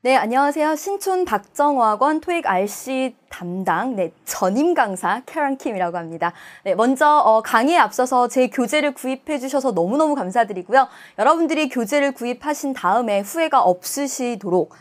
네, 안녕하세요. 신촌 박정호학원 토익 RC 담당 전임 강사 캐런 킴이라고 합니다. 네, 먼저 강의에 앞서서 제 교재를 구입해 주셔서 너무너무 감사드리고요. 여러분들이 교재를 구입하신 다음에 후회가 없으시도록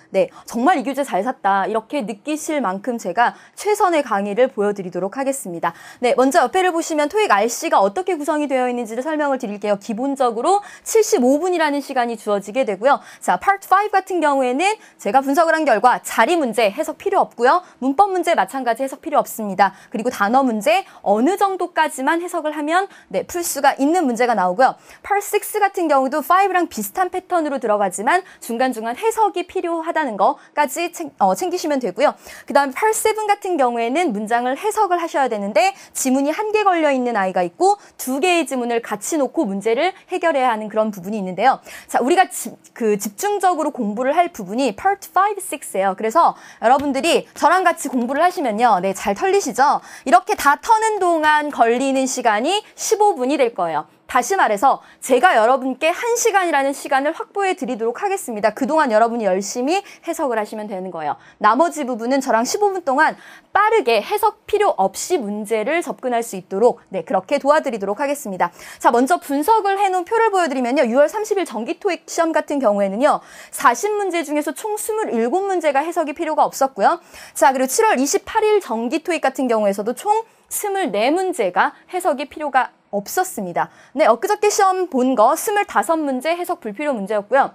정말 이 교재 잘 샀다 이렇게 느끼실 만큼 제가 최선의 강의를 보여드리도록 하겠습니다. 네, 먼저 옆에를 보시면 토익 RC가 어떻게 구성이 되어 있는지를 설명을 드릴게요. 기본적으로 75분이라는 시간이 주어지게 되고요. 자, 파트 5 같은 경우에는 제가 분석을 한 결과 자리 문제 해석 필요 없고요. 문법 문제 마찬가지 해석 필요 없습니다. 그리고 단어 문제 어느 정도까지만 해석을 하면 풀 수가 있는 문제가 나오고요. 파트 6 같은 경우도 5랑 비슷한 패턴으로 들어가지만 중간중간 해석이 필요하다는 거까지 챙기시면 되고요. 그 다음에 파트 7 같은 경우에는 문장을 해석을 하셔야 되는데 지문이 한 개 걸려있는 아이가 있고 두 개의 지문을 같이 놓고 문제를 해결해야 하는 그런 부분이 있는데요. 자, 우리가 집중적으로 공부를 할 부분이 파트 5, 6예요. 그래서 여러분들이 저랑 같이 공부를 하시면요. 네, 잘 털리시죠? 이렇게 다 터는 동안 걸리는 시간이 15분이 될 거예요. 다시 말해서 제가 여러분께 1시간이라는 시간을 확보해 드리도록 하겠습니다. 그동안 여러분이 열심히 해석을 하시면 되는 거예요. 나머지 부분은 저랑 15분 동안 빠르게 해석 필요 없이 문제를 접근할 수 있도록 그렇게 도와드리도록 하겠습니다. 자, 먼저 분석을 해놓은 표를 보여드리면요. 6월 30일 정기 토익 시험 같은 경우에는요. 40문제 중에서 총 27문제가 해석이 필요가 없었고요. 자, 그리고 7월 28일 정기 토익 같은 경우에서도 총 24문제가 해석이 필요가 없었습니다. 네, 엊그저께 시험 본 거 25문제 해석 불필요 문제였고요.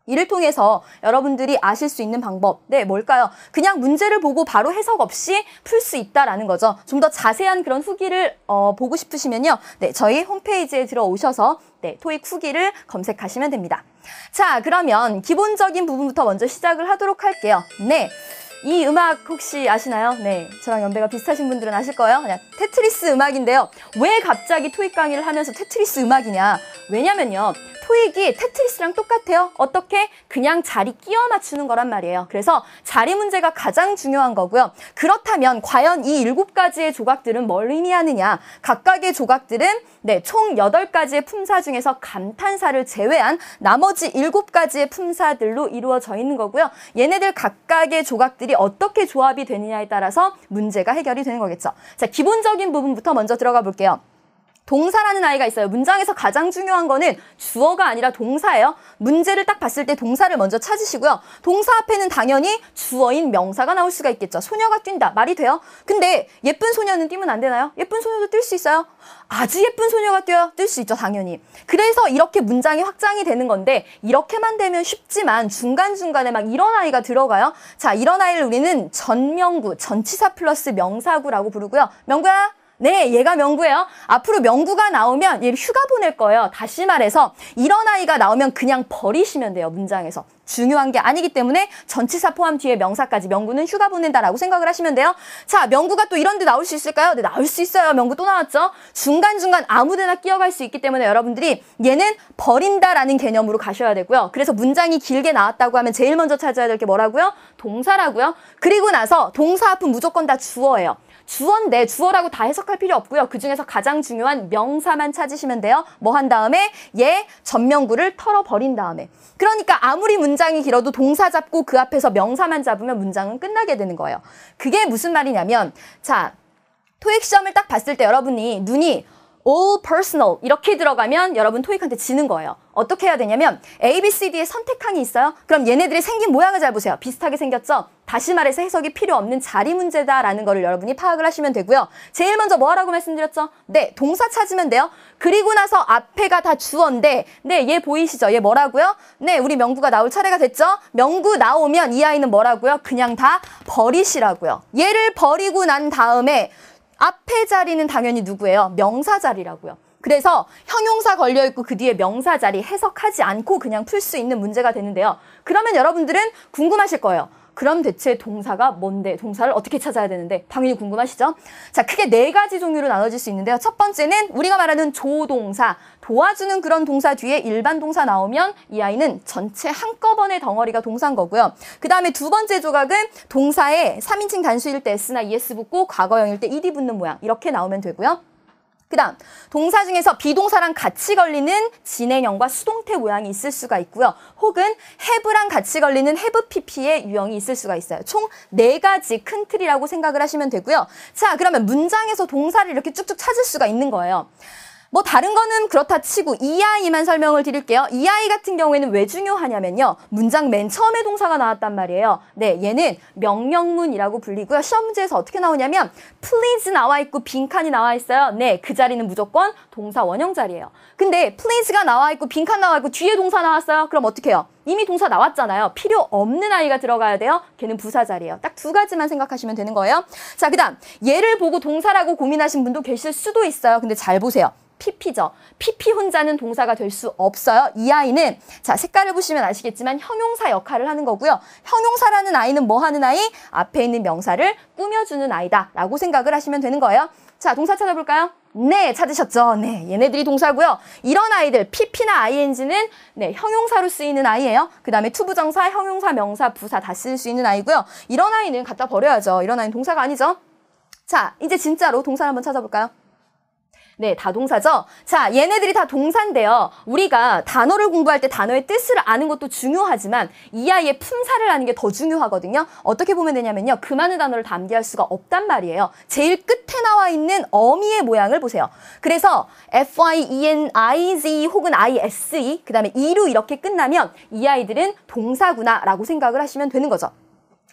이를 통해서 여러분들이 아실 수 있는 방법, 뭘까요? 그냥 문제를 보고 바로 해석 없이 풀 수 있다라는 거죠. 좀 더 자세한 그런 후기를 보고 싶으시면요. 저희 홈페이지에 들어오셔서 토익 후기를 검색하시면 됩니다. 자, 그러면 기본적인 부분부터 먼저 시작을 하도록 할게요. 네. 이 음악 혹시 아시나요? 네, 저랑 연배가 비슷하신 분들은 아실 거예요. 그냥 테트리스 음악인데요. 왜 갑자기 토익 강의를 하면서 테트리스 음악이냐? 왜냐면요. 토익이 테트리스랑 똑같아요. 어떻게? 그냥 자리 끼워 맞추는 거란 말이에요. 그래서 자리 문제가 가장 중요한 거고요. 그렇다면 과연 이 7가지의 조각들은 뭘 의미하느냐? 각각의 조각들은 총 8가지의 품사 중에서 감탄사를 제외한 나머지 7가지의 품사들로 이루어져 있는 거고요. 얘네들 각각의 조각들이 어떻게 조합이 되느냐에 따라서 문제가 해결이 되는 거겠죠. 자, 기본적인 부분부터 먼저 들어가 볼게요. 동사라는 아이가 있어요. 문장에서 가장 중요한 거는 주어가 아니라 동사예요. 문제를 딱 봤을 때 동사를 먼저 찾으시고요. 동사 앞에는 당연히 주어인 명사가 나올 수가 있겠죠. 소녀가 뛴다. 말이 돼요? 근데 예쁜 소녀는 뛰면 안 되나요? 예쁜 소녀도 뛸 수 있어요. 아주 예쁜 소녀가 뛰어요? 뛸 수 있죠, 당연히. 그래서 이렇게 문장이 확장이 되는 건데 이렇게만 되면 쉽지만 중간중간에 막 이런 아이가 들어가요. 자, 이런 아이를 우리는 전명구, 전치사 플러스 명사구라고 부르고요. 명구야? 네, 얘가 명구예요. 앞으로 명구가 나오면 얘를 휴가 보낼 거예요. 다시 말해서 이런 아이가 나오면 그냥 버리시면 돼요. 문장에서. 중요한 게 아니기 때문에 전치사 포함 뒤에 명사까지 명구는 휴가 보낸다라고 생각을 하시면 돼요. 자, 명구가 또 이런 데 나올 수 있을까요? 네, 나올 수 있어요. 명구 또 나왔죠? 중간중간 아무 데나 끼어갈 수 있기 때문에 여러분들이 얘는 버린다라는 개념으로 가셔야 되고요. 그래서 문장이 길게 나왔다고 하면 제일 먼저 찾아야 될 게 뭐라고요? 동사라고요. 그리고 나서 동사 앞은 무조건 다 주어예요. 주어인데 주어라고 다 해석할 필요 없고요. 그중에서 가장 중요한 명사만 찾으시면 돼요. 뭐 한 다음에 얘 전명구를 털어버린 다음에. 그러니까 아무리 문장이 길어도 동사 잡고 그 앞에서 명사만 잡으면 문장은 끝나게 되는 거예요. 그게 무슨 말이냐면 자, 토익 시험을 딱 봤을 때 여러분이 눈이 all personal 이렇게 들어가면 여러분 토익한테 지는 거예요. 어떻게 해야 되냐면 A, B, C, D의 선택항이 있어요. 그럼 얘네들이 생긴 모양을 잘 보세요. 비슷하게 생겼죠? 다시 말해서 해석이 필요 없는 자리 문제다라는 거를 여러분이 파악을 하시면 되고요. 제일 먼저 뭐 하라고 말씀드렸죠? 네, 동사 찾으면 돼요. 그리고 나서 앞에가 다 주어인데 얘 보이시죠? 얘 뭐라고요? 네, 우리 명구가 나올 차례가 됐죠? 명구 나오면 이 아이는 뭐라고요? 그냥 다 버리시라고요. 얘를 버리고 난 다음에 앞에 자리는 당연히 누구예요? 명사 자리라고요. 그래서 형용사 걸려있고 그 뒤에 명사 자리 해석하지 않고 그냥 풀 수 있는 문제가 되는데요. 그러면 여러분들은 궁금하실 거예요. 그럼 대체 동사가 뭔데? 동사를 어떻게 찾아야 되는데? 당연히 궁금하시죠? 자, 크게 4가지 종류로 나눠질 수 있는데요. 첫 번째는 우리가 말하는 조동사, 도와주는 그런 동사 뒤에 일반 동사 나오면 이 아이는 전체 한꺼번에 덩어리가 동사인 거고요. 그 다음에 두 번째 조각은 동사에 3인칭 단수일 때 s나 es 붙고 과거형일 때 ed 붙는 모양 이렇게 나오면 되고요. 그 다음 동사 중에서 비동사랑 같이 걸리는 진행형과 수동태 모양이 있을 수가 있고요. 혹은 have랑 같이 걸리는 have pp의 유형이 있을 수가 있어요. 총 4가지 큰 틀이라고 생각을 하시면 되고요. 자, 그러면 문장에서 동사를 이렇게 쭉쭉 찾을 수가 있는 거예요. 뭐 다른 거는 그렇다 치고 EI만 설명을 드릴게요. EI 같은 경우에는 왜 중요하냐면요. 문장 맨 처음에 동사가 나왔단 말이에요. 네, 얘는 명령문이라고 불리고요. 시험 문제에서 어떻게 나오냐면 please 나와 있고 빈칸이 나와 있어요. 네, 그 자리는 무조건 동사 원형 자리예요. 근데 please가 나와 있고 빈칸 나와 있고 뒤에 동사 나왔어요. 그럼 어떻게 해요? 이미 동사 나왔잖아요. 필요 없는 아이가 들어가야 돼요. 걔는 부사 자리예요. 딱 2가지만 생각하시면 되는 거예요. 자, 그 다음 얘를 보고 동사라고 고민하신 분도 계실 수도 있어요. 근데 잘 보세요. PP죠. PP 혼자는 동사가 될 수 없어요. 이 아이는 자 색깔을 보시면 아시겠지만 형용사 역할을 하는 거고요. 형용사라는 아이는 뭐 하는 아이? 앞에 있는 명사를 꾸며주는 아이다 라고 생각을 하시면 되는 거예요. 자, 동사 찾아볼까요? 네, 찾으셨죠? 네, 얘네들이 동사고요. 이런 아이들 PP나 ING는 네, 형용사로 쓰이는 아이예요. 그 다음에 투부정사, 형용사, 명사, 부사 다 쓸 수 있는 아이고요. 이런 아이는 갖다 버려야죠. 이런 아이는 동사가 아니죠. 자, 이제 진짜로 동사를 한번 찾아볼까요? 네, 다 동사죠? 자, 얘네들이 다 동사인데요. 우리가 단어를 공부할 때 단어의 뜻을 아는 것도 중요하지만 이 아이의 품사를 아는 게 더 중요하거든요. 어떻게 보면 되냐면요. 그 많은 단어를 다 암기할 수가 없단 말이에요. 제일 끝에 나와 있는 어미의 모양을 보세요. 그래서 FYENIZ 혹은 ISE, 그 다음에 E로 이렇게 끝나면 이 아이들은 동사구나 라고 생각을 하시면 되는 거죠.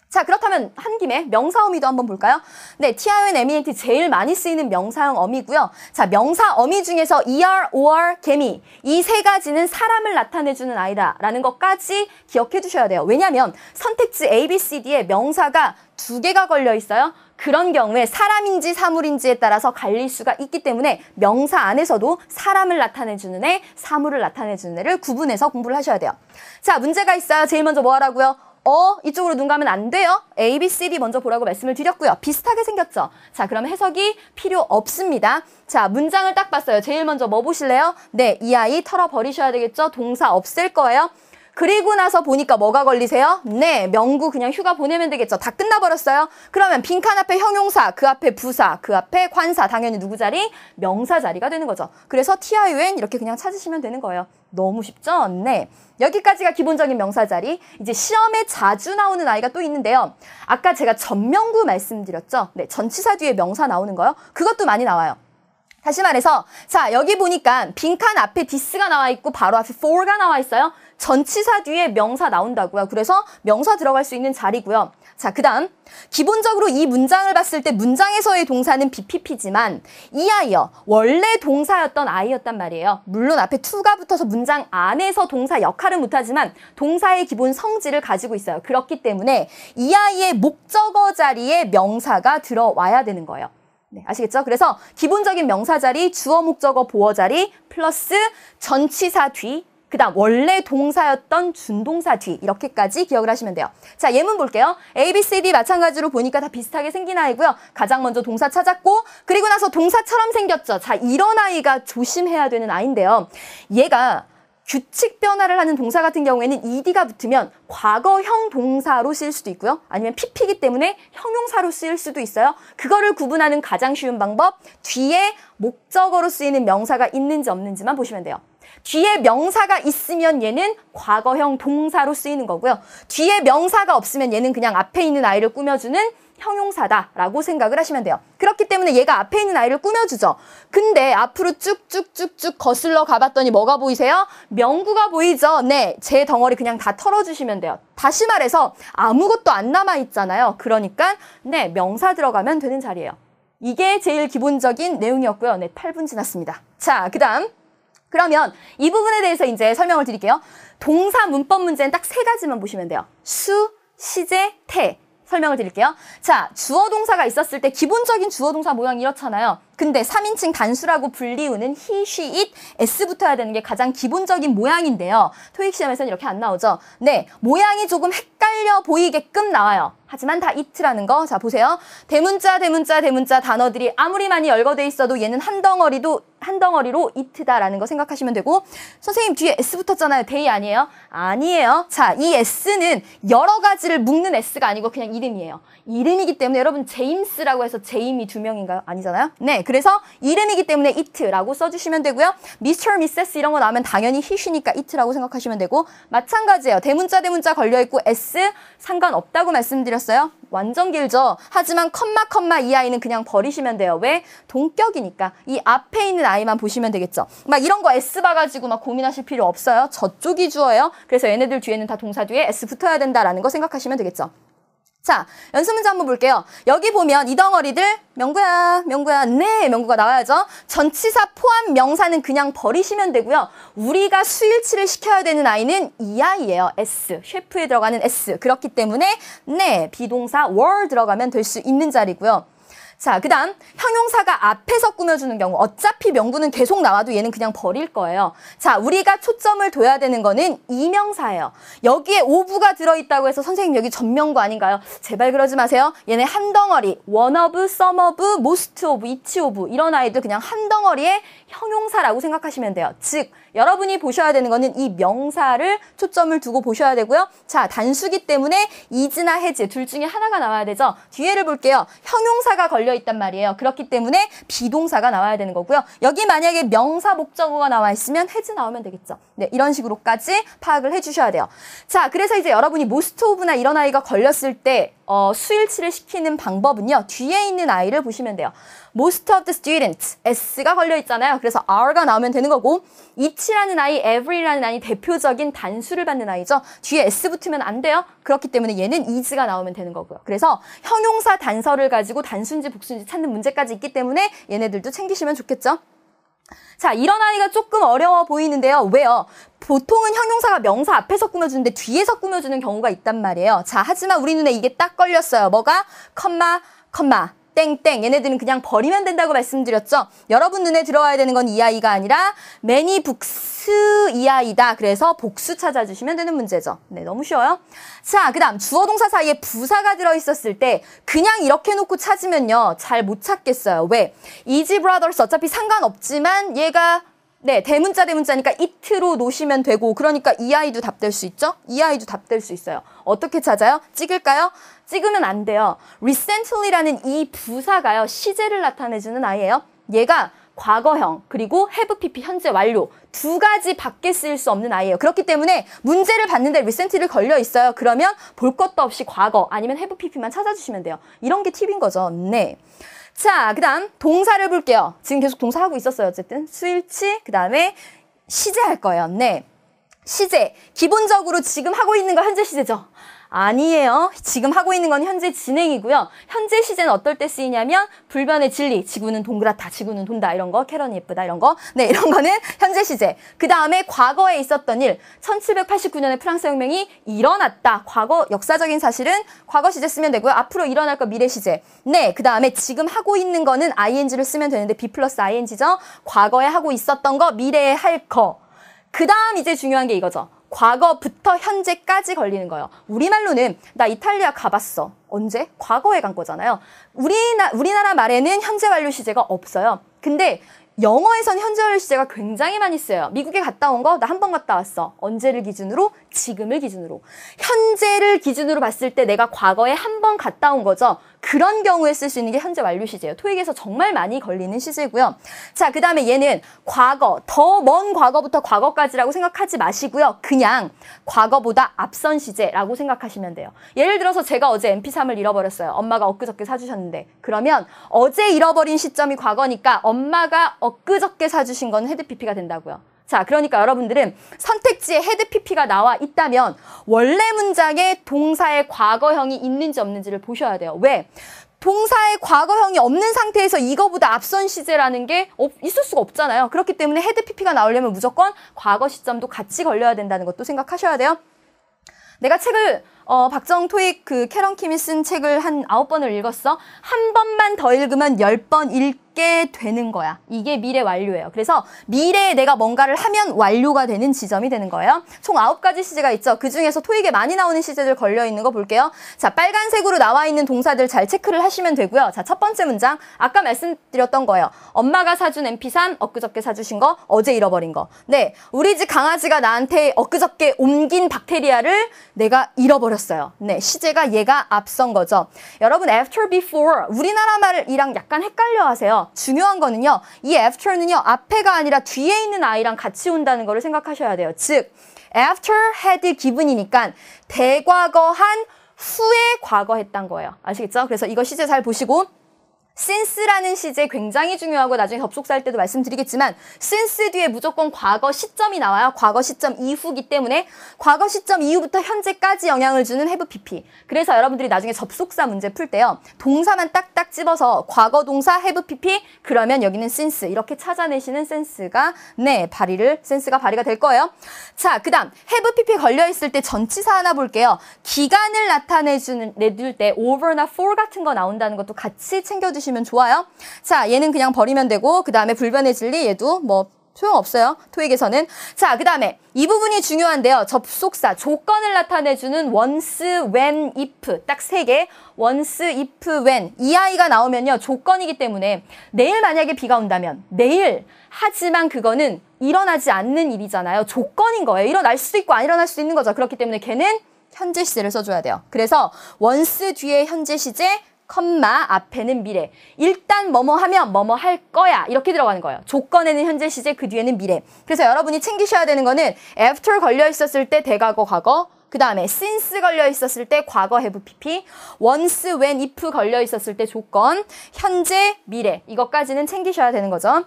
자, 그렇다면 한 김에 명사 어미도 한번 볼까요? 네, TION, MENT 제일 많이 쓰이는 명사형 어미고요. 자, 명사 어미 중에서 ER, OR, 개미 이 3가지는 사람을 나타내주는 아이다라는 것까지 기억해 두셔야 돼요. 왜냐하면 선택지 A, B, C, D에 명사가 2개가 걸려 있어요. 그런 경우에 사람인지 사물인지에 따라서 갈릴 수가 있기 때문에 명사 안에서도 사람을 나타내주는 애, 사물을 나타내주는 애를 구분해서 공부를 하셔야 돼요. 자, 문제가 있어요. 제일 먼저 뭐 하라고요? 이쪽으로 눈 감으면 안 돼요. A, B, C, D 먼저 보라고 말씀을 드렸고요. 비슷하게 생겼죠? 자, 그럼 해석이 필요 없습니다. 자, 문장을 딱 봤어요. 제일 먼저 뭐 보실래요? 네, 이 아이 털어버리셔야 되겠죠? 동사 없앨 거예요. 그리고 나서 보니까 뭐가 걸리세요? 네, 명구 그냥 휴가 보내면 되겠죠. 다 끝나버렸어요. 그러면 빈칸 앞에 형용사, 그 앞에 부사, 그 앞에 관사, 당연히 누구 자리? 명사 자리가 되는 거죠. 그래서 TION 이렇게 그냥 찾으시면 되는 거예요. 너무 쉽죠? 네. 여기까지가 기본적인 명사 자리. 이제 시험에 자주 나오는 아이가 또 있는데요. 아까 제가 전명구 말씀드렸죠? 네, 전치사 뒤에 명사 나오는 거요. 그것도 많이 나와요. 다시 말해서 자, 여기 보니까 빈칸 앞에 this가 나와 있고 바로 앞에 for가 나와 있어요. 전치사 뒤에 명사 나온다고요. 그래서 명사 들어갈 수 있는 자리고요. 자, 그 다음 기본적으로 이 문장을 봤을 때 문장에서의 동사는 BPP지만 이 아이요. 원래 동사였던 아이였단 말이에요. 물론 앞에 to가 붙어서 문장 안에서 동사 역할은 못하지만 동사의 기본 성질을 가지고 있어요. 그렇기 때문에 이 아이의 목적어 자리에 명사가 들어와야 되는 거예요. 네, 아시겠죠? 그래서 기본적인 명사 자리, 주어, 목적어, 보어 자리 플러스 전치사 뒤, 그 다음 원래 동사였던 준동사 뒤 이렇게까지 기억을 하시면 돼요. 자, 예문 볼게요. A, B, C, D 마찬가지로 보니까 다 비슷하게 생긴 아이고요. 가장 먼저 동사 찾았고 그리고 나서 동사처럼 생겼죠. 자, 이런 아이가 조심해야 되는 아이인데요. 얘가 규칙 변화를 하는 동사 같은 경우에는 ed가 붙으면 과거형 동사로 쓰일 수도 있고요. 아니면 pp이기 때문에 형용사로 쓰일 수도 있어요. 그거를 구분하는 가장 쉬운 방법, 뒤에 목적어로 쓰이는 명사가 있는지 없는지만 보시면 돼요. 뒤에 명사가 있으면 얘는 과거형 동사로 쓰이는 거고요. 뒤에 명사가 없으면 얘는 그냥 앞에 있는 아이를 꾸며주는 형용사다라고 생각을 하시면 돼요. 그렇기 때문에 얘가 앞에 있는 아이를 꾸며주죠. 근데 앞으로 쭉쭉쭉쭉 거슬러 가봤더니 뭐가 보이세요? 명구가 보이죠? 네, 제 덩어리 그냥 다 털어주시면 돼요. 다시 말해서 아무것도 안 남아있잖아요. 그러니까 네, 명사 들어가면 되는 자리예요. 이게 제일 기본적인 내용이었고요. 네, 8분 지났습니다. 자, 그 다음 그러면 이 부분에 대해서 이제 설명을 드릴게요. 동사 문법 문제는 딱 3가지만 보시면 돼요. 수, 시제, 태. 설명을 드릴게요. 자, 주어 동사가 있었을 때 기본적인 주어 동사 모양이 이렇잖아요. 근데 3인칭 단수라고 불리우는 he, she, it, s 붙어야 되는 게 가장 기본적인 모양인데요. 토익 시험에서는 이렇게 안 나오죠. 네, 모양이 조금 헷갈려 보이게끔 나와요. 하지만 다 it라는 거. 자, 보세요. 대문자, 대문자, 대문자 단어들이 아무리 많이 열거돼 있어도 얘는 한 덩어리로 it다라는 거 생각하시면 되고 선생님 뒤에 s 붙었잖아요. they 아니에요? 아니에요. 자, 이 s는 여러 가지를 묶는 s가 아니고 그냥 이름이에요. 이름이기 때문에 여러분 제임스라고 해서 제임이 2명인가요? 아니잖아요? 네, 그래서 이름이기 때문에 it라고 써주시면 되고요. Mr. Mrs. 이런 거 나오면 당연히 he시니까 it라고 생각하시면 되고 마찬가지예요. 대문자 걸려있고 s 상관없다고 말씀드렸어요. 완전 길죠. 하지만 컴마 이 아이는 그냥 버리시면 돼요. 왜? 동격이니까. 이 앞에 있는 아이만 보시면 되겠죠. 막 이런 거 s 봐가지고 막 고민하실 필요 없어요. 저쪽이 주어예요. 그래서 얘네들 뒤에는 다 동사 뒤에 s 붙어야 된다라는 거 생각하시면 되겠죠. 자, 연습 문제 한번 볼게요. 여기 보면 이 덩어리들 명구야, 네, 명구가 나와야죠. 전치사 포함 명사는 그냥 버리시면 되고요. 우리가 수일치를 시켜야 되는 아이는 이 아이예요. S, 셰프에 들어가는 S. 그렇기 때문에 네, 비동사 were 들어가면 될 수 있는 자리고요. 자, 그 다음 형용사가 앞에서 꾸며주는 경우 어차피 명구는 계속 나와도 얘는 그냥 버릴 거예요. 자, 우리가 초점을 둬야 되는 거는 이명사예요. 여기에 오브가 들어있다고 해서 선생님 여기 전명구 아닌가요? 제발 그러지 마세요. 얘네 한 덩어리 one of, some of, most of, each of 이런 아이들 그냥 한 덩어리의 형용사라고 생각하시면 돼요. 즉 여러분이 보셔야 되는 거는 이 명사를 초점을 두고 보셔야 되고요. 자, 단수기 때문에 is나 has 둘 중에 하나가 나와야 되죠. 뒤에를 볼게요. 형용사가 걸려있단 말이에요. 그렇기 때문에 비동사가 나와야 되는 거고요. 여기 만약에 명사 목적어가 나와 있으면 has 나오면 되겠죠. 네, 이런 식으로까지 파악을 해주셔야 돼요. 자, 그래서 이제 여러분이 most of나 이런 아이가 걸렸을 때 수일치를 시키는 방법은요. 뒤에 있는 아이를 보시면 돼요. Most of the students, S가 걸려있잖아요. 그래서 R가 나오면 되는 거고 each라는 아이, every라는 아이 대표적인 단수를 받는 아이죠. 뒤에 S 붙으면 안 돼요. 그렇기 때문에 얘는 is가 나오면 되는 거고요. 그래서 형용사 단서를 가지고 단수인지 복수인지 찾는 문제까지 있기 때문에 얘네들도 챙기시면 좋겠죠. 자, 이런 아이가 조금 어려워 보이는데요. 왜요? 보통은 형용사가 명사 앞에서 꾸며주는데 뒤에서 꾸며주는 경우가 있단 말이에요. 자, 하지만 우리 눈에 이게 딱 걸렸어요. 뭐가? 컴마, 땡땡. 얘네들은 그냥 버리면 된다고 말씀드렸죠. 여러분 눈에 들어와야 되는 건 이 아이가 아니라 many books 이 아이다. 그래서 복수 찾아주시면 되는 문제죠. 네, 너무 쉬워요. 자, 그 다음 주어 동사 사이에 부사가 들어있었을 때 그냥 이렇게 놓고 찾으면요. 잘 못 찾겠어요. 왜? easy brothers 어차피 상관없지만 얘가 네, 대문자니까 it로 놓으시면 되고 그러니까 이 아이도 답될 수 있죠? 이 아이도 답될 수 있어요. 어떻게 찾아요? 찍을까요? 찍으면 안 돼요. recently라는 이 부사가요. 시제를 나타내주는 아이예요. 얘가 과거형 그리고 have pp 현재 완료 두 가지 밖에 쓰일 수 없는 아이예요. 그렇기 때문에 문제를 봤는데 recently를 걸려 있어요. 그러면 볼 것도 없이 과거 아니면 have pp만 찾아주시면 돼요. 이런 게 팁인 거죠. 네. 자, 그 다음 동사를 볼게요. 지금 계속 동사 하고 있었어요. 어쨌든 수일치, 그 다음에 시제 할 거예요. 네, 시제. 기본적으로 지금 하고 있는 거 현재 시제죠? 아니에요. 지금 하고 있는 건 현재 진행이고요. 현재 시제는 어떨 때 쓰이냐면 불변의 진리, 지구는 동그랗다, 지구는 돈다 이런 거, 캐런이 예쁘다 이런 거. 네, 이런 거는 현재 시제. 그 다음에 과거에 있었던 일, 1789년에 프랑스 혁명이 일어났다. 과거 역사적인 사실은 과거 시제 쓰면 되고요. 앞으로 일어날 거 미래 시제. 네, 그 다음에 지금 하고 있는 거는 ing를 쓰면 되는데 be 플러스 ing죠. 과거에 하고 있었던 거, 미래에 할 거. 그 다음 이제 중요한 게 이거죠. 과거부터 현재까지 걸리는 거예요. 우리말로는 나 이탈리아 가봤어. 언제? 과거에 간 거잖아요. 우리나라 말에는 현재 완료 시제가 없어요. 근데 영어에선 현재 완료 시제가 굉장히 많이 쓰여요. 미국에 갔다 온 거 나 한 번 갔다 왔어. 언제를 기준으로? 지금을 기준으로. 현재를 기준으로 봤을 때 내가 과거에 한 번 갔다 온 거죠. 그런 경우에 쓸 수 있는 게 현재 완료 시제예요. 토익에서 정말 많이 걸리는 시제고요. 자, 그 다음에 얘는 과거, 더 먼 과거부터 과거까지라고 생각하지 마시고요. 그냥 과거보다 앞선 시제라고 생각하시면 돼요. 예를 들어서 제가 어제 MP3을 잃어버렸어요. 엄마가 엊그저께 사주셨는데 그러면 어제 잃어버린 시점이 과거니까 엄마가 엊그저께 사주신 건 헤드 PP가 된다고요. 자, 그러니까 여러분들은 선택지에 헤드 PP가 나와 있다면 원래 문장에 동사의 과거형이 있는지 없는지를 보셔야 돼요. 왜? 동사의 과거형이 없는 상태에서 이거보다 앞선 시제라는 게 있을 수가 없잖아요. 그렇기 때문에 헤드 PP가 나오려면 무조건 과거 시점도 같이 걸려야 된다는 것도 생각하셔야 돼요. 내가 책을 박정 토익 그 캐런 킴이 쓴 책을 한 9번을 읽었어. 한 번만 더 읽으면 10번 읽게 되는 거야. 이게 미래 완료예요. 그래서 미래에 내가 뭔가를 하면 완료가 되는 지점이 되는 거예요. 총 9가지 시제가 있죠. 그중에서 토익에 많이 나오는 시제들 걸려있는 거 볼게요. 자, 빨간색으로 나와 있는 동사들 잘 체크를 하시면 되고요. 자, 첫 번째 문장. 아까 말씀드렸던 거예요. 엄마가 사준 MP3, 엊그저께 사주신 거, 어제 잃어버린 거. 네, 우리 집 강아지가 나한테 엊그저께 옮긴 박테리아를 내가 잃어버렸어요. 네, 시제가 얘가 앞선 거죠. 여러분, after, before 우리나라 말이랑 약간 헷갈려 하세요. 그래서 중요한 거는요. 이 after는요. 앞에가 아니라 뒤에 있는 I랑 같이 온다는 거를 생각하셔야 돼요. 즉 after had given이니까 대과거한 후에 과거했단 거예요. 아시겠죠? 그래서 이거 시제 잘 보시고 since라는 시제 굉장히 중요하고 나중에 접속사 할 때도 말씀드리겠지만 since 뒤에 무조건 과거 시점이 나와요. 과거 시점 이후기 때문에 과거 시점 이후부터 현재까지 영향을 주는 have pp. 그래서 여러분들이 나중에 접속사 문제 풀 때요. 동사만 딱딱 집어서 과거 동사 have pp 그러면 여기는 since 이렇게 찾아내시는 센스가 발휘가 될 거예요. 자, 그다음 have pp 걸려 있을 때 전치사 하나 볼게요. 기간을 내줄 때 over나 for 같은 거 나온다는 것도 같이 챙겨두시면 좋아요. 자, 얘는 그냥 버리면 되고 그 다음에 불변의 진리 얘도 뭐 소용없어요. 토익에서는. 자, 그 다음에 이 부분이 중요한데요. 접속사, 조건을 나타내주는 once, when, if 딱 3개. once, if, when 이 아이가 나오면요. 조건이기 때문에 내일 만약에 비가 온다면 내일 하지만 그거는 일어나지 않는 일이잖아요. 조건인 거예요. 일어날 수도 있고 안 일어날 수도 있는 거죠. 그렇기 때문에 걔는 현재 시제를 써줘야 돼요. 그래서 once 뒤에 현재 시제 컴마 앞에는 미래. 일단 뭐뭐 하면 뭐뭐 할 거야. 이렇게 들어가는 거예요. 조건에는 현재 시제, 그 뒤에는 미래. 그래서 여러분이 챙기셔야 되는 거는 after 걸려 있었을 때 대과거 과거, 그 다음에 since 걸려 있었을 때 과거 have pp, once, when, if 걸려 있었을 때 조건, 현재, 미래. 이것까지는 챙기셔야 되는 거죠.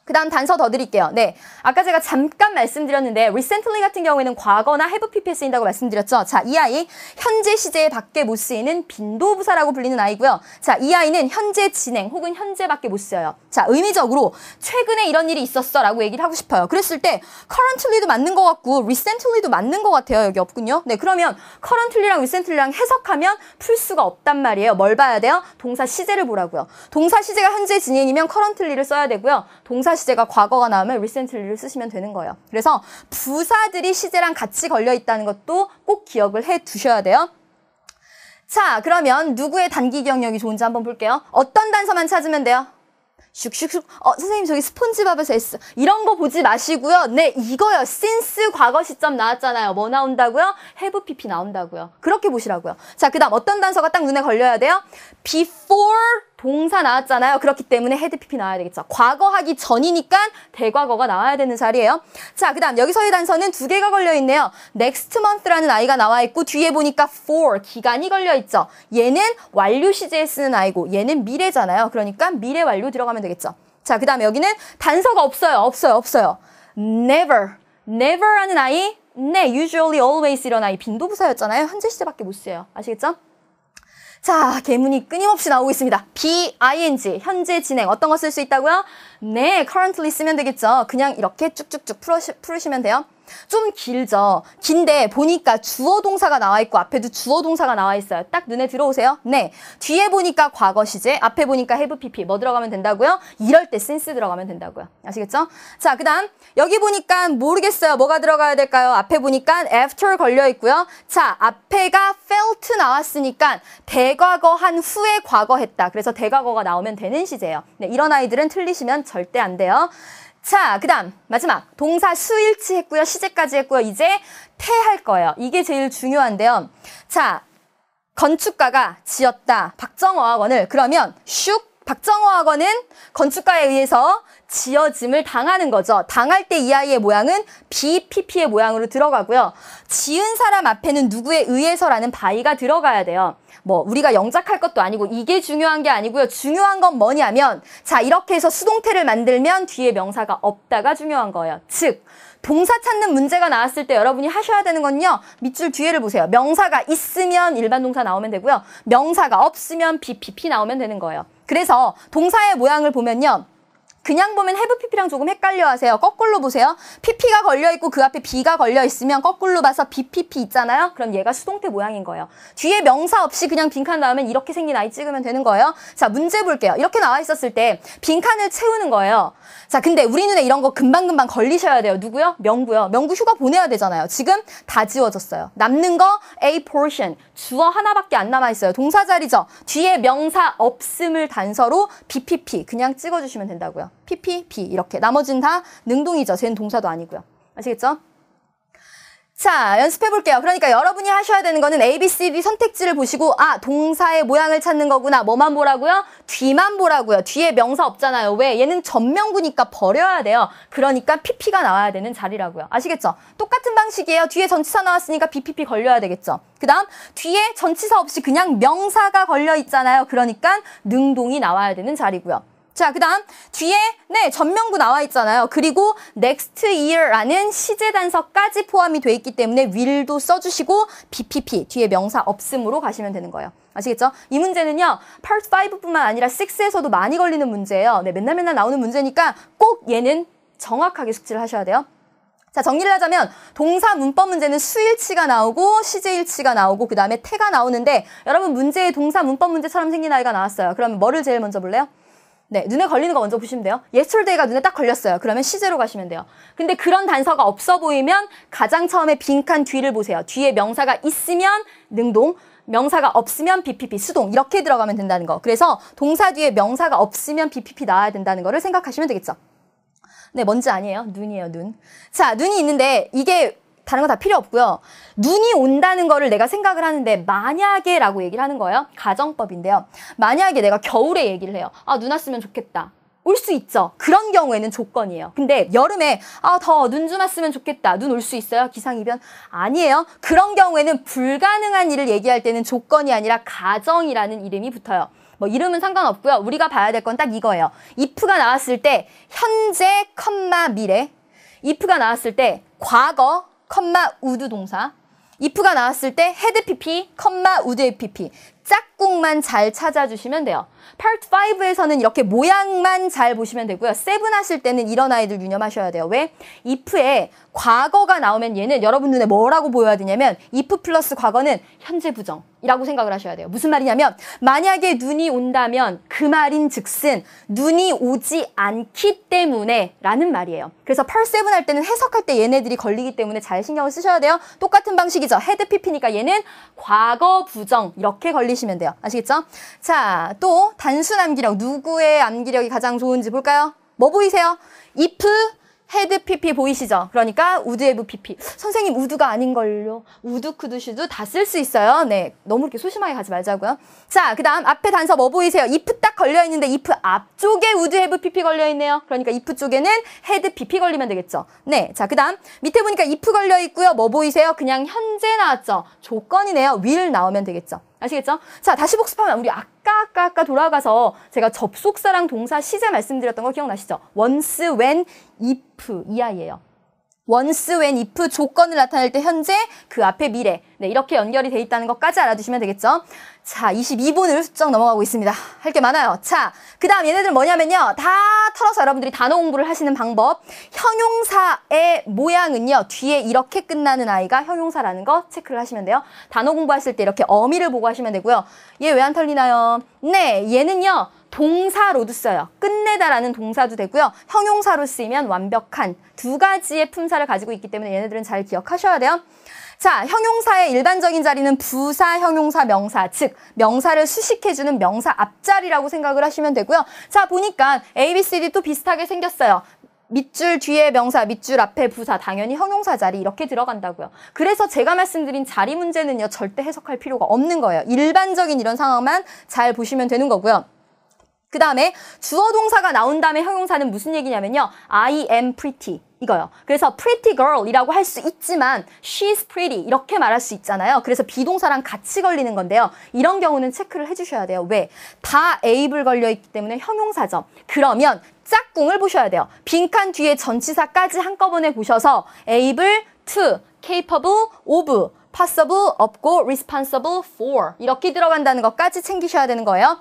그 다음 단서 더 드릴게요. 네, 아까 제가 잠깐 말씀드렸는데 recently 같은 경우에는 과거나 have pp에 쓰인다고 말씀드렸죠. 자, 이 아이 현재 시제에 밖에 못 쓰이는 빈도부사라고 불리는 아이고요. 자, 이 아이는 현재 진행 혹은 현재밖에 못 써요. 자, 의미적으로 최근에 이런 일이 있었어 라고 얘기를 하고 싶어요. 그랬을 때 currently도 맞는 것 같고 recently도 맞는 것 같아요. 여기 없군요. 네, 그러면 currently랑 recently랑 해석하면 풀 수가 없단 말이에요. 뭘 봐야 돼요? 동사 시제를 보라고요. 동사 시제가 현재 진행이면 currently를 써야 되고요. 동사 시제가 과거가 나오면 recently를 쓰시면 되는 거예요. 그래서 부사들이 시제랑 같이 걸려 있다는 것도 꼭 기억을 해 두셔야 돼요. 자, 그러면 누구의 단기 기억력이 좋은지 한번 볼게요. 어떤 단서만 찾으면 돼요? 슉슉슉. 선생님 저기 스폰지밥에서 S. 이런 거 보지 마시고요. 네, 이거요. since 과거 시점 나왔잖아요. 뭐 나온다고요? have pp 나온다고요. 그렇게 보시라고요. 자, 그 다음 어떤 단서가 딱 눈에 걸려야 돼요? before 동사 나왔잖아요. 그렇기 때문에 had pp 나와야 되겠죠. 과거 하기 전이니까 대과거가 나와야 되는 자리예요. 자, 그 다음 여기서의 단서는 2개가 걸려있네요. next month라는 아이가 나와 있고 뒤에 보니까 for 기간이 걸려있죠. 얘는 완료 시제에 쓰는 아이고 얘는 미래잖아요. 그러니까 미래 완료 들어가면 되겠죠. 자, 그 다음에 여기는 단서가 없어요. never라는 아이, 네, usually, always 이런 아이 빈도부사였잖아요. 현재 시제밖에 못 써요. 아시겠죠? 자, 계문이 끊임없이 나오고 있습니다. BING, 현재 진행. 어떤 거 쓸 수 있다고요? 네, currently 쓰면 되겠죠. 그냥 이렇게 쭉쭉쭉 풀으시면 돼요. 좀 길죠. 긴데 보니까 주어 동사가 나와 있고 앞에도 주어 동사가 나와 있어요. 딱 눈에 들어오세요. 네, 뒤에 보니까 과거 시제, 앞에 보니까 have pp 뭐 들어가면 된다고요? 이럴 때 since 들어가면 된다고요. 아시겠죠? 자, 그 다음 여기 보니까 모르겠어요. 뭐가 들어가야 될까요? 앞에 보니까 after 걸려 있고요. 자, 앞에가 felt 나왔으니까 대과거 한 후에 과거했다. 그래서 대과거가 나오면 되는 시제예요. 네, 이런 아이들은 틀리시면 절대 안 돼요. 자, 그 다음 마지막 동사 수일치 했고요. 시제까지 했고요. 이제 태할 거예요. 이게 제일 중요한데요. 자, 건축가가 지었다. 박정어학원을. 그러면 슉 박정어학원은 건축가에 의해서 지어짐을 당하는 거죠. 당할 때 이 아이의 모양은 BPP의 모양으로 들어가고요. 지은 사람 앞에는 누구에 의해서라는 바이가 들어가야 돼요. 뭐 우리가 영작할 것도 아니고 이게 중요한 게 아니고요. 중요한 건 뭐냐면 자, 이렇게 해서 수동태를 만들면 뒤에 명사가 없다가 중요한 거예요. 즉 동사 찾는 문제가 나왔을 때 여러분이 하셔야 되는 건요. 밑줄 뒤에를 보세요. 명사가 있으면 일반 동사 나오면 되고요. 명사가 없으면 BPP 나오면 되는 거예요. 그래서 동사의 모양을 보면요. 그냥 보면 have pp랑 조금 헷갈려 하세요. 거꾸로 보세요. pp가 걸려있고 그 앞에 b가 걸려있으면 거꾸로 봐서 bpp 있잖아요. 그럼 얘가 수동태 모양인 거예요. 뒤에 명사 없이 그냥 빈칸 나오면 이렇게 생긴 아이 찍으면 되는 거예요. 자, 문제 볼게요. 이렇게 나와 있었을 때 빈칸을 채우는 거예요. 자, 근데 우리 눈에 이런 거 금방금방 걸리셔야 돼요. 누구요? 명구요. 명구 휴가 보내야 되잖아요. 지금 다 지워졌어요. 남는 거 A portion. 주어 하나밖에 안 남아있어요. 동사 자리죠. 뒤에 명사 없음을 단서로 BPP 그냥 찍어주시면 된다고요. PP, B 이렇게. 나머지는 다 능동이죠. 쟤는 동사도 아니고요. 아시겠죠? 자, 연습해 볼게요. 그러니까 여러분이 하셔야 되는 거는 A, B, C, D 선택지를 보시고 아, 동사의 모양을 찾는 거구나. 뭐만 보라고요? 뒤만 보라고요. 뒤에 명사 없잖아요. 왜? 얘는 전명구니까 버려야 돼요. 그러니까 PP가 나와야 되는 자리라고요. 아시겠죠? 똑같은 방식이에요. 뒤에 전치사 나왔으니까 BPP 걸려야 되겠죠. 그 다음 뒤에 전치사 없이 그냥 명사가 걸려 있잖아요. 그러니까 능동이 나와야 되는 자리고요. 자, 그 다음 뒤에 전명구 나와 있잖아요. 그리고 next year라는 시제 단서까지 포함이 돼 있기 때문에 will도 써주시고 BPP 뒤에 명사 없음으로 가시면 되는 거예요. 아시겠죠? 이 문제는요. Part 5뿐만 아니라 6에서도 많이 걸리는 문제예요. 네, 맨날 나오는 문제니까 꼭 얘는 정확하게 숙지를 하셔야 돼요. 자, 정리를 하자면 동사 문법 문제는 수일치가 나오고 시제일치가 나오고 그 다음에 태가 나오는데 여러분 문제에 동사 문법 문제처럼 생긴 아이가 나왔어요. 그러면 뭐를 제일 먼저 볼래요? 네, 눈에 걸리는 거 먼저 보시면 돼요. yesterday가 눈에 딱 걸렸어요. 그러면 시제로 가시면 돼요. 근데 그런 단서가 없어 보이면 가장 처음에 빈칸 뒤를 보세요. 뒤에 명사가 있으면 능동, 명사가 없으면 BPP, 수동 이렇게 들어가면 된다는 거. 그래서 동사 뒤에 명사가 없으면 BPP 나와야 된다는 거를 생각하시면 되겠죠. 네, 뭔지 아니에요. 눈이에요, 눈. 자, 눈이 있는데 이게 다른 거 다 필요 없고요. 눈이 온다는 거를 내가 생각을 하는데 만약에 라고 얘기를 하는 거예요. 가정법인데요. 만약에 내가 겨울에 얘기를 해요. 아, 눈 왔으면 좋겠다. 올 수 있죠. 그런 경우에는 조건이에요. 근데 여름에 눈 좀 왔으면 좋겠다. 눈 올 수 있어요? 기상이변? 아니에요. 그런 경우에는 불가능한 일을 얘기할 때는 조건이 아니라 가정이라는 이름이 붙어요. 뭐 이름은 상관없고요. 우리가 봐야 될 건 딱 이거예요. if가 나왔을 때 현재, 미래. if가 나왔을 때 과거, 우드 동사. if가 나왔을 때 had pp, would pp. 짝꿍만 잘 찾아주시면 돼요. Part 5에서는 이렇게 모양만 잘 보시면 되고요. 7 하실 때는 이런 아이들 유념하셔야 돼요. 왜? if에 과거가 나오면 얘는 여러분 눈에 뭐라고 보여야 되냐면 if 플러스 과거는 현재 부정이라고 생각을 하셔야 돼요. 무슨 말이냐면 만약에 눈이 온다면 그 말인 즉슨 눈이 오지 않기 때문에 라는 말이에요. 그래서 Part 7 할 때는 해석할 때 얘네들이 걸리기 때문에 잘 신경을 쓰셔야 돼요. 똑같은 방식이죠. had pp니까 얘는 과거 부정 이렇게 걸리시면 돼요. 아시겠죠? 자, 또 단순 암기력. 누구의 암기력이 가장 좋은지 볼까요? 뭐 보이세요? if, had, pp 보이시죠? 그러니까 would have pp. 선생님 would가 아닌걸요. would, could, should 다 쓸 수 있어요. 네, 너무 이렇게 소심하게 가지 말자고요. 자, 그 다음 앞에 단서 뭐 보이세요? if 딱 걸려있는데 if 앞쪽에 would have pp 걸려있네요. 그러니까 if 쪽에는 had, pp 걸리면 되겠죠. 네, 자, 그 다음 밑에 보니까 if 걸려있고요. 뭐 보이세요? 그냥 현재 나왔죠. 조건이네요. will 나오면 되겠죠. 아시겠죠? 자, 다시 복습하면 우리 아까 돌아가서 제가 접속사랑 동사 시제 말씀드렸던 거 기억나시죠? once, when, if 이 아이예요. once, when, if 조건을 나타낼 때 현재, 그 앞에 미래. 네, 이렇게 연결이 돼 있다는 것까지 알아두시면 되겠죠? 자, 22분을 훌쩍 넘어가고 있습니다. 할 게 많아요. 자, 그 다음 얘네들 뭐냐면요. 다 털어서 여러분들이 단어 공부를 하시는 방법. 형용사의 모양은요. 뒤에 이렇게 끝나는 아이가 형용사라는 거 체크를 하시면 돼요. 단어 공부하실 때 이렇게 어미를 보고 하시면 되고요. 얘 왜 안 털리나요? 네, 얘는요. 동사로도 써요. 끝내다라는 동사도 되고요. 형용사로 쓰이면 완벽한 두 가지의 품사를 가지고 있기 때문에 얘네들은 잘 기억하셔야 돼요. 자, 형용사의 일반적인 자리는 부사, 형용사, 명사, 즉 명사를 수식해주는 명사 앞자리라고 생각을 하시면 되고요. 자, 보니까 A, B, C, D 또 비슷하게 생겼어요. 밑줄 뒤에 명사, 밑줄 앞에 부사, 당연히 형용사 자리 이렇게 들어간다고요. 그래서 제가 말씀드린 자리 문제는요. 절대 해석할 필요가 없는 거예요. 일반적인 이런 상황만 잘 보시면 되는 거고요. 그 다음에 주어 동사가 나온 다음에 형용사는 무슨 얘기냐면요. I am pretty 이거요. 그래서 pretty girl 이라고 할 수 있지만 she's pretty 이렇게 말할 수 있잖아요. 그래서 비동사랑 같이 걸리는 건데요. 이런 경우는 체크를 해주셔야 돼요. 왜? 다 able이 걸려있기 때문에 형용사죠. 그러면 짝꿍을 보셔야 돼요. 빈칸 뒤에 전치사까지 한꺼번에 보셔서 able, to, capable, of, possible, 없고 responsible for 이렇게 들어간다는 것까지 챙기셔야 되는 거예요.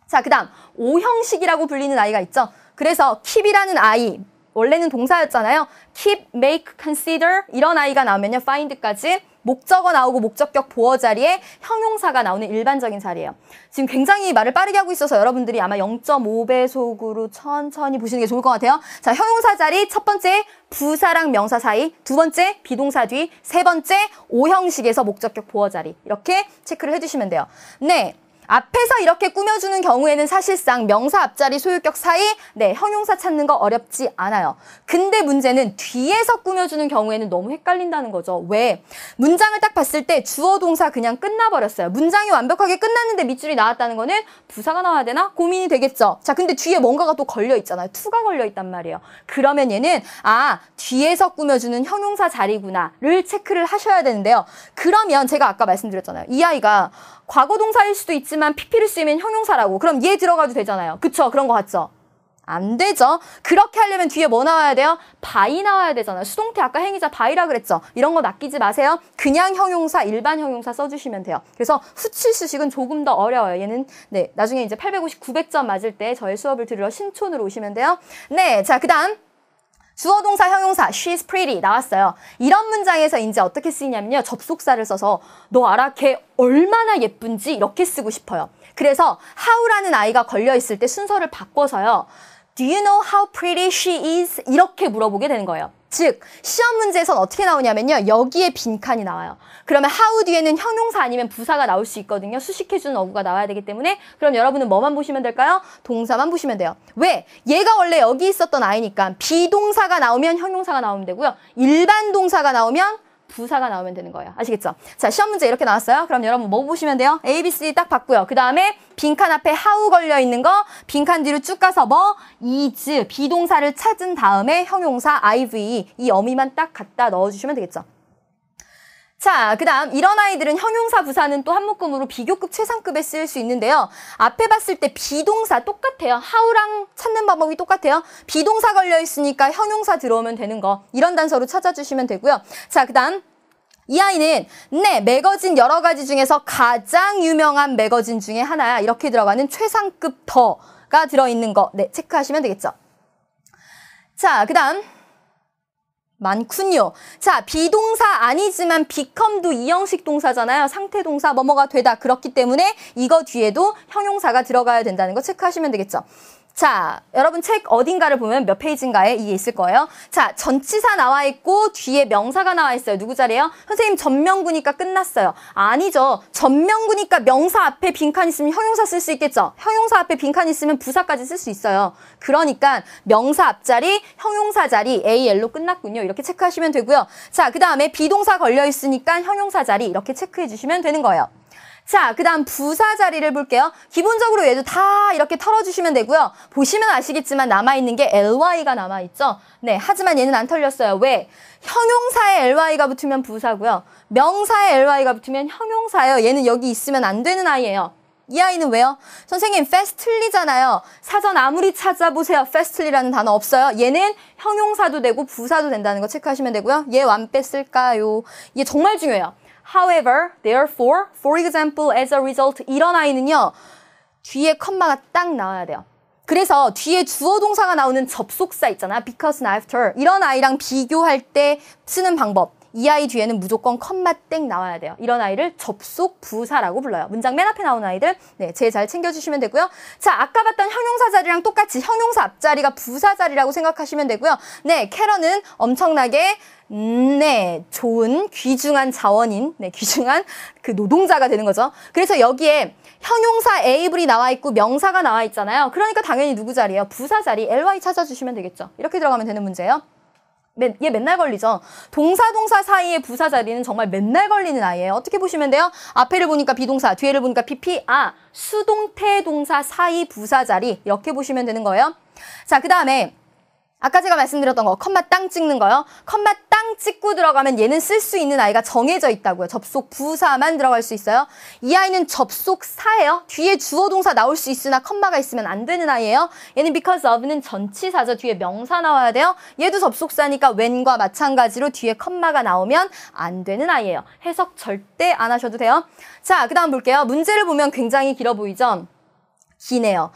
자, 그 다음 오형식이라고 불리는 아이가 있죠. 그래서 keep이라는 아이 원래는 동사였잖아요. keep, make, consider 이런 아이가 나오면요. find까지 목적어 나오고 목적격 보어 자리에 형용사가 나오는 일반적인 자리예요. 지금 굉장히 말을 빠르게 하고 있어서 여러분들이 아마 0.5배속으로 천천히 보시는 게 좋을 것 같아요. 자, 형용사 자리 첫 번째 부사랑 명사 사이, 두 번째 비동사 뒤, 세 번째 오형식에서 목적격 보어 자리 이렇게 체크를 해주시면 돼요. 네. 앞에서 이렇게 꾸며주는 경우에는 사실상 명사 앞자리 소유격 사이 형용사 찾는 거 어렵지 않아요. 근데 문제는 뒤에서 꾸며주는 경우에는 너무 헷갈린다는 거죠. 왜? 문장을 딱 봤을 때 주어 동사 그냥 끝나버렸어요. 문장이 완벽하게 끝났는데 밑줄이 나왔다는 거는 부사가 나와야 되나? 고민이 되겠죠. 자, 근데 뒤에 뭔가가 또 걸려 있잖아요. to가 걸려 있단 말이에요. 그러면 얘는 뒤에서 꾸며주는 형용사 자리구나를 체크를 하셔야 되는데요. 그러면 제가 아까 말씀드렸잖아요. 이 아이가 과거 동사일 수도 있지만 PP를 쓰면 형용사라고. 그럼 얘 들어가도 되잖아요. 그쵸? 그런 거 같죠? 안 되죠. 그렇게 하려면 뒤에 뭐 나와야 돼요? by 나와야 되잖아요. 수동태 아까 행위자 by라 그랬죠. 이런 거 낚이지 마세요. 그냥 형용사, 일반 형용사 써주시면 돼요. 그래서 후칠수식은 조금 더 어려워요. 얘는 나중에 이제 850, 900점 맞을 때 저의 수업을 들으러 신촌으로 오시면 돼요. 자, 그 다음 주어 동사 형용사 she's pretty 나왔어요. 이런 문장에서 이제 어떻게 쓰이냐면요. 접속사를 써서 너 알아? 걔 얼마나 예쁜지 이렇게 쓰고 싶어요. 그래서 how라는 아이가 걸려있을 때 순서를 바꿔서요. Do you know how pretty she is? 이렇게 물어보게 되는 거예요. 즉 시험 문제에선 어떻게 나오냐면요. 여기에 빈칸이 나와요. 그러면 how 뒤에는 형용사 아니면 부사가 나올 수 있거든요. 수식해주는 어구가 나와야 되기 때문에 그럼 여러분은 뭐만 보시면 될까요? 동사만 보시면 돼요. 왜? 얘가 원래 여기 있었던 아이니까 비동사가 나오면 형용사가 나오면 되고요. 일반 동사가 나오면 부사가 나오면 되는 거예요. 아시겠죠? 자, 시험 문제 이렇게 나왔어요. 그럼 여러분 뭐 보시면 돼요? A, B, C 딱 봤고요. 그 다음에 빈칸 앞에 how 걸려 있는 거 빈칸 뒤로 쭉 가서 is 비동사를 찾은 다음에 형용사 IV 이 어미만 딱 갖다 넣어주시면 되겠죠. 자, 그 다음 이런 아이들은 형용사 부사는 또 한 묶음으로 비교급 최상급에 쓰일 수 있는데요. 앞에 봤을 때 비동사 똑같아요. how랑 찾는 방법이 똑같아요. 비동사 걸려 있으니까 형용사 들어오면 되는 거 이런 단서로 찾아주시면 되고요. 자, 그 다음 이 아이는 매거진 여러 가지 중에서 가장 유명한 매거진 중에 하나야. 이렇게 들어가는 최상급 더가 들어있는 거 체크하시면 되겠죠. 자, 그 다음 많군요. 자, 비동사 아니지만 become도 이형식 동사잖아요. 상태 동사 뭐뭐가 되다. 그렇기 때문에 이거 뒤에도 형용사가 들어가야 된다는 거 체크하시면 되겠죠. 자, 여러분 책 어딘가를 보면 몇 페이지인가에 이게 있을 거예요. 자, 전치사 나와 있고 뒤에 명사가 나와 있어요. 누구 자리예요? 선생님 전명구니까 끝났어요. 아니죠. 전명구니까 명사 앞에 빈칸 있으면 형용사 쓸 수 있겠죠. 형용사 앞에 빈칸 있으면 부사까지 쓸 수 있어요. 그러니까 명사 앞자리, 형용사 자리 AL로 끝났군요. 이렇게 체크하시면 되고요. 자, 그 다음에 비동사 걸려 있으니까 형용사 자리 이렇게 체크해 주시면 되는 거예요. 자, 그 다음 부사 자리를 볼게요. 기본적으로 얘도 다 이렇게 털어주시면 되고요. 보시면 아시겠지만 남아있는 게 ly가 남아있죠. 하지만 얘는 안 털렸어요. 왜? 형용사에 ly가 붙으면 부사고요. 명사에 ly가 붙으면 형용사예요. 얘는 여기 있으면 안 되는 아이예요. 이 아이는 왜요? 선생님 fastly잖아요. 사전 아무리 찾아보세요. fastly라는 단어 없어요. 얘는 형용사도 되고 부사도 된다는 거 체크하시면 되고요. 얘 완 뺐을까요? 얘 정말 중요해요. However, therefore, for example, as a result 이런 아이는요. 뒤에 컴마가 딱 나와야 돼요. 그래서 뒤에 주어 동사가 나오는 접속사 있잖아요. because and after 이런 아이랑 비교할 때 쓰는 방법. 이 아이 뒤에는 무조건 컴마 땡 나와야 돼요. 이런 아이를 접속 부사라고 불러요. 문장 맨 앞에 나오는 아이들 제일 잘 챙겨주시면 되고요. 자, 아까 봤던 형용사 자리랑 똑같이 형용사 앞자리가 부사 자리라고 생각하시면 되고요. 캐런은 엄청나게 좋은 귀중한 자원인 귀중한 그 노동자가 되는 거죠. 그래서 여기에 형용사 able이 나와 있고 명사가 나와 있잖아요. 그러니까 당연히 누구 자리예요? 부사 자리 ly 찾아주시면 되겠죠. 이렇게 들어가면 되는 문제예요. 얘 맨날 걸리죠. 동사 사이의 부사 자리는 정말 맨날 걸리는 아이예요. 어떻게 보시면 돼요? 앞에를 보니까 비동사, 뒤에를 보니까 PP, 수동태 동사 사이 부사 자리 이렇게 보시면 되는 거예요. 자, 그 다음에 아까 제가 말씀드렸던 거 컴마 땅 찍는 거요. 컴마 땅 찍고 들어가면 얘는 쓸 수 있는 아이가 정해져 있다고요. 접속 부사만 들어갈 수 있어요. 이 아이는 접속사예요. 뒤에 주어 동사 나올 수 있으나 컴마가 있으면 안 되는 아이예요. 얘는 because of는 전치사죠. 뒤에 명사 나와야 돼요. 얘도 접속사니까 when과 마찬가지로 뒤에 컴마가 나오면 안 되는 아이예요. 해석 절대 안 하셔도 돼요. 자, 그 다음 볼게요. 문제를 보면 굉장히 길어 보이죠? 기네요.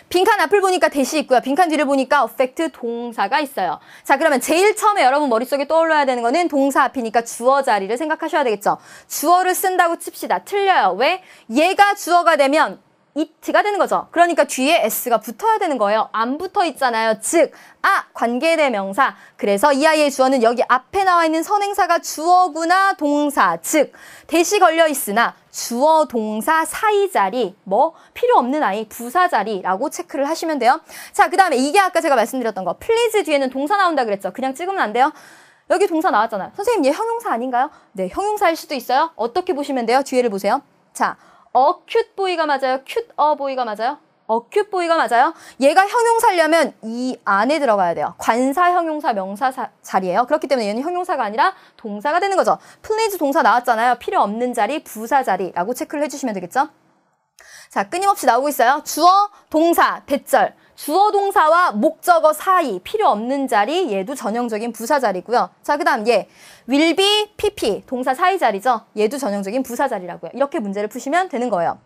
빈칸 앞을 보니까 대시 있고요. 빈칸 뒤를 보니까 affect 동사가 있어요. 자, 그러면 제일 처음에 여러분 머릿속에 떠올려야 되는 거는 동사 앞이니까 주어 자리를 생각하셔야 되겠죠. 주어를 쓴다고 칩시다. 틀려요. 왜? 얘가 주어가 되면 it가 되는 거죠. 그러니까 뒤에 s가 붙어야 되는 거예요. 안 붙어 있잖아요. 즉, 관계대명사. 그래서 이 아이의 주어는 여기 앞에 나와 있는 선행사가 주어구나 동사. 즉, 대시 걸려 있으나 주어 동사 사이 자리, 필요 없는 아이, 부사 자리라고 체크를 하시면 돼요. 자, 그 다음에 이게 아까 제가 말씀드렸던 거. please 뒤에는 동사 나온다 그랬죠. 그냥 찍으면 안 돼요. 여기 동사 나왔잖아요. 선생님, 얘 형용사 아닌가요? 네, 형용사일 수도 있어요. 어떻게 보시면 돼요? 뒤에를 보세요. 자, acute boy가 맞아요? cute a boy가 맞아요? acute boy가 맞아요? 얘가 형용사려면 이 안에 들어가야 돼요. 관사, 형용사, 명사 자리예요. 그렇기 때문에 얘는 형용사가 아니라 동사가 되는 거죠. please 동사 나왔잖아요. 필요 없는 자리, 부사 자리라고 체크를 해주시면 되겠죠? 자, 끊임없이 나오고 있어요. 주어, 동사, 대절. 주어 동사와 목적어 사이, 필요 없는 자리, 얘도 전형적인 부사 자리고요. 자, 그 다음 얘 will be, pp, 동사 사이 자리죠. 얘도 전형적인 부사 자리라고요. 이렇게 문제를 푸시면 되는 거예요.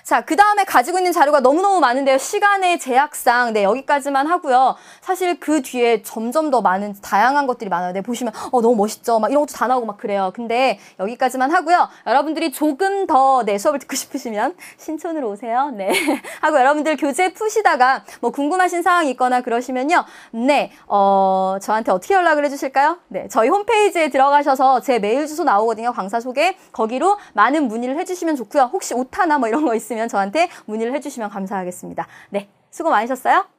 자, 그 다음에 가지고 있는 자료가 너무너무 많은데요. 시간의 제약상, 네, 여기까지만 하고요. 사실 그 뒤에 점점 더 많은, 다양한 것들이 많아요. 네, 보시면, 너무 멋있죠? 막 이런 것도 다 나오고 막 그래요. 근데 여기까지만 하고요. 여러분들이 조금 더, 네, 수업을 듣고 싶으시면 신촌으로 오세요. 네. 하고 여러분들 교재 푸시다가 뭐 궁금하신 사항이 있거나 그러시면요. 네, 저한테 어떻게 연락을 해주실까요? 네, 저희 홈페이지에 들어가셔서 제 메일 주소 나오거든요. 강사 소개. 거기로 많은 문의를 해주시면 좋고요. 혹시 오타나 뭐 이런 거 있으면 저한테 문의를 해주시면 감사하겠습니다. 네, 수고 많으셨어요.